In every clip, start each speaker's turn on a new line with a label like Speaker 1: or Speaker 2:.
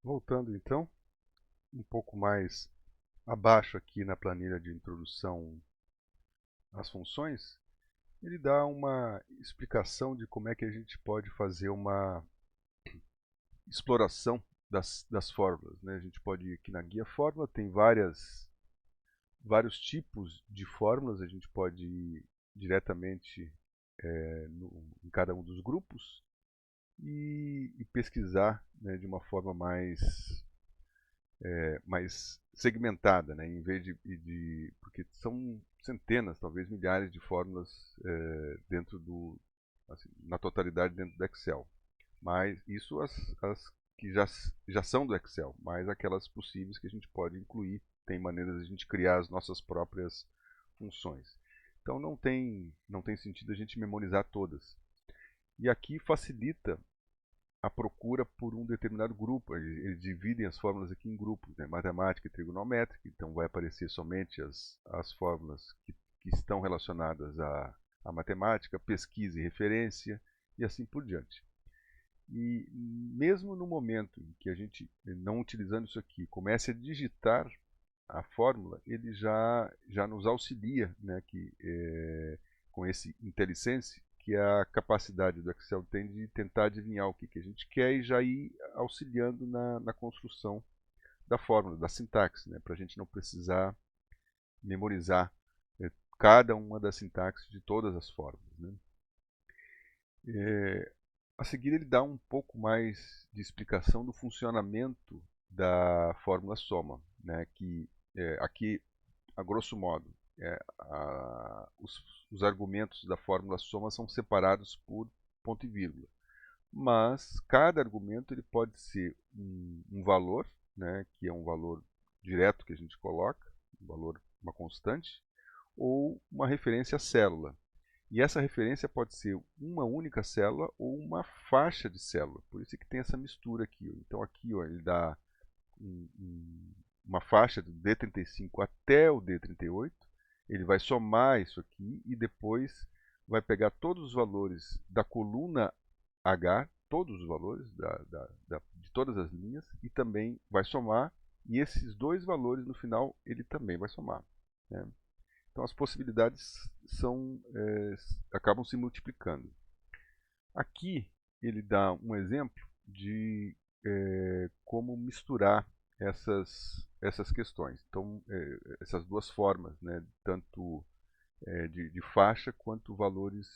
Speaker 1: Voltando então, um pouco mais abaixo aqui na planilha de introdução às funções, ele dá uma explicação de como é que a gente pode fazer uma exploração das fórmulas, né? A gente pode ir aqui na guia fórmula, tem vários tipos de fórmulas, a gente pode ir diretamente em cada um dos grupos e pesquisar, né, de uma forma mais segmentada, né, em vez porque são centenas, talvez milhares de fórmulas dentro assim, na totalidade dentro do Excel. Mas isso as que já são do Excel, mas aquelas possíveis que a gente pode incluir. Tem maneiras de a gente criar as nossas próprias funções. Então não tem sentido a gente memorizar todas. E aqui facilita a procura por um determinado grupo. Eles dividem as fórmulas aqui em grupos, né? Matemática e trigonométrica, então vai aparecer somente as fórmulas que estão relacionadas à matemática, pesquisa e referência, e assim por diante. E mesmo no momento em que a gente, não utilizando isso aqui, comece a digitar a fórmula, ele já nos auxilia, né, com esse IntelliSense, que é a capacidade do Excel tem de tentar adivinhar o que a gente quer e já ir auxiliando na construção da fórmula, da sintaxe, né, para a gente não precisar memorizar cada uma das sintaxes de todas as fórmulas. Né. A seguir, ele dá um pouco mais de explicação do funcionamento da fórmula soma, né, que aqui, a grosso modo, os argumentos da fórmula soma são separados por ponto e vírgula, mas cada argumento ele pode ser um valor, né, que é um valor direto que a gente coloca, um valor, uma constante, ou uma referência à célula. E essa referência pode ser uma única célula ou uma faixa de célula. Por isso que tem essa mistura aqui. Então aqui ele dá uma faixa do D35 até o D38. Ele vai somar isso aqui e depois vai pegar todos os valores da coluna H, todos os valores de todas as linhas, e também vai somar. E esses dois valores no final ele também vai somar. Né? Então as possibilidades acabam se multiplicando. Aqui ele dá um exemplo de como misturar essas questões. Então, essas duas formas, né, tanto de faixa quanto valores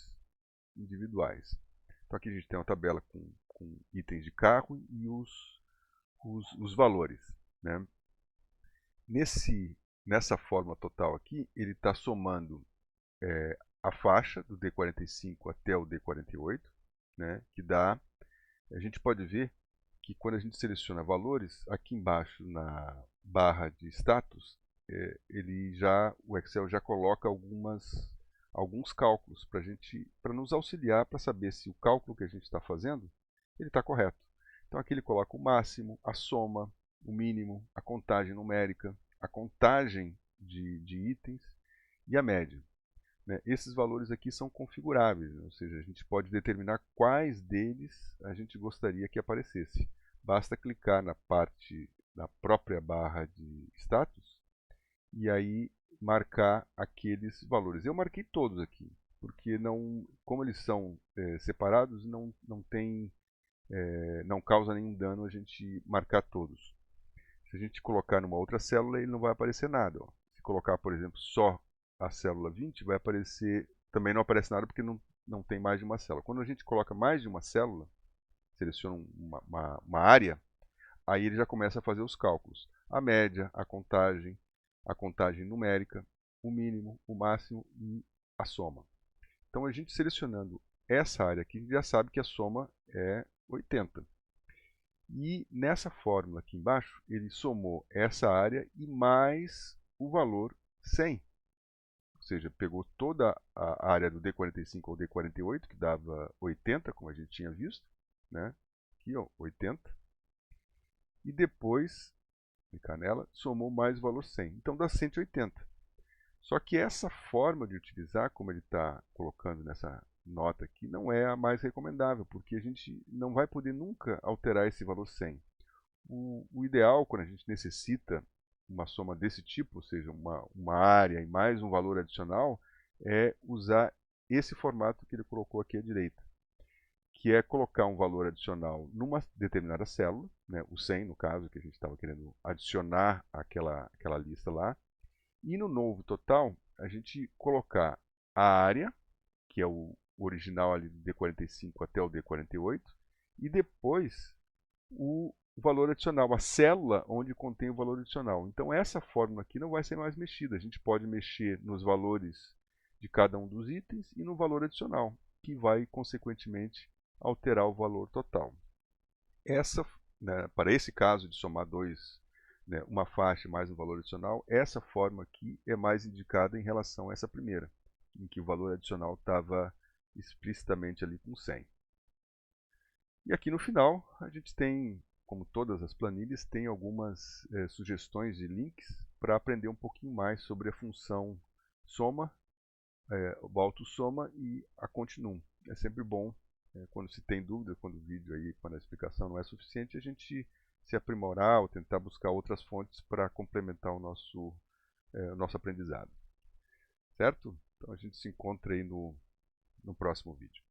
Speaker 1: individuais. Então aqui a gente tem uma tabela com itens de carro e os valores. Né? Nessa fórmula total aqui, ele está somando a faixa do D45 até o D48, né, que dá. A gente pode ver que quando a gente seleciona valores, aqui embaixo na barra de status, o Excel já coloca alguns cálculos para nos auxiliar para saber se o cálculo que a gente está fazendo ele está correto. Então aqui ele coloca o máximo, a soma, o mínimo, a contagem numérica, a contagem de itens e a média. Né? Esses valores aqui são configuráveis, né? Ou seja, a gente pode determinar quais deles a gente gostaria que aparecesse. Basta clicar na própria barra de status e aí marcar aqueles valores. Eu marquei todos aqui, porque como eles são separados, não causa nenhum dano a gente marcar todos. Se a gente colocar numa outra célula, ele não vai aparecer nada. Ó. Se colocar, por exemplo, só a célula 20, vai aparecer. Também não aparece nada porque não tem mais de uma célula. Quando a gente coloca mais de uma célula, seleciona uma área, aí ele já começa a fazer os cálculos. A média, a contagem numérica, o mínimo, o máximo e a soma. Então a gente selecionando essa área aqui, a gente já sabe que a soma é 80. E nessa fórmula aqui embaixo, ele somou essa área e mais o valor 100. Ou seja, pegou toda a área do D45 ao D48, que dava 80, como a gente tinha visto. Né? Aqui, ó, 80. E depois, clicar nela, somou mais o valor 100. Então dá 180. Só que essa forma de utilizar, como ele está colocando nessa nota aqui, não é a mais recomendável, porque a gente não vai poder nunca alterar esse valor 100. O ideal, quando a gente necessita uma soma desse tipo, ou seja, uma área e mais um valor adicional, é usar esse formato que ele colocou aqui à direita, que é colocar um valor adicional numa determinada célula, né, o 100 no caso, que a gente estava querendo adicionar aquela lista lá, e no novo total, a gente colocar a área, que é o original ali do D45 até o D48, e depois o valor adicional, a célula onde contém o valor adicional. Então essa fórmula aqui não vai ser mais mexida. A gente pode mexer nos valores de cada um dos itens e no valor adicional, que vai consequentemente alterar o valor total. Essa, né, para esse caso de somar dois, né, uma faixa mais um valor adicional, essa forma aqui é mais indicada em relação a essa primeira, em que o valor adicional estava explicitamente ali com 100. E aqui no final a gente tem, como todas as planilhas, tem algumas sugestões de links para aprender um pouquinho mais sobre a função soma, o autossoma e a continuum. É sempre bom, quando se tem dúvida, quando o vídeo aí, quando a explicação não é suficiente, a gente se aprimorar ou tentar buscar outras fontes para complementar o nosso aprendizado. Certo? Então a gente se encontra aí no próximo vídeo.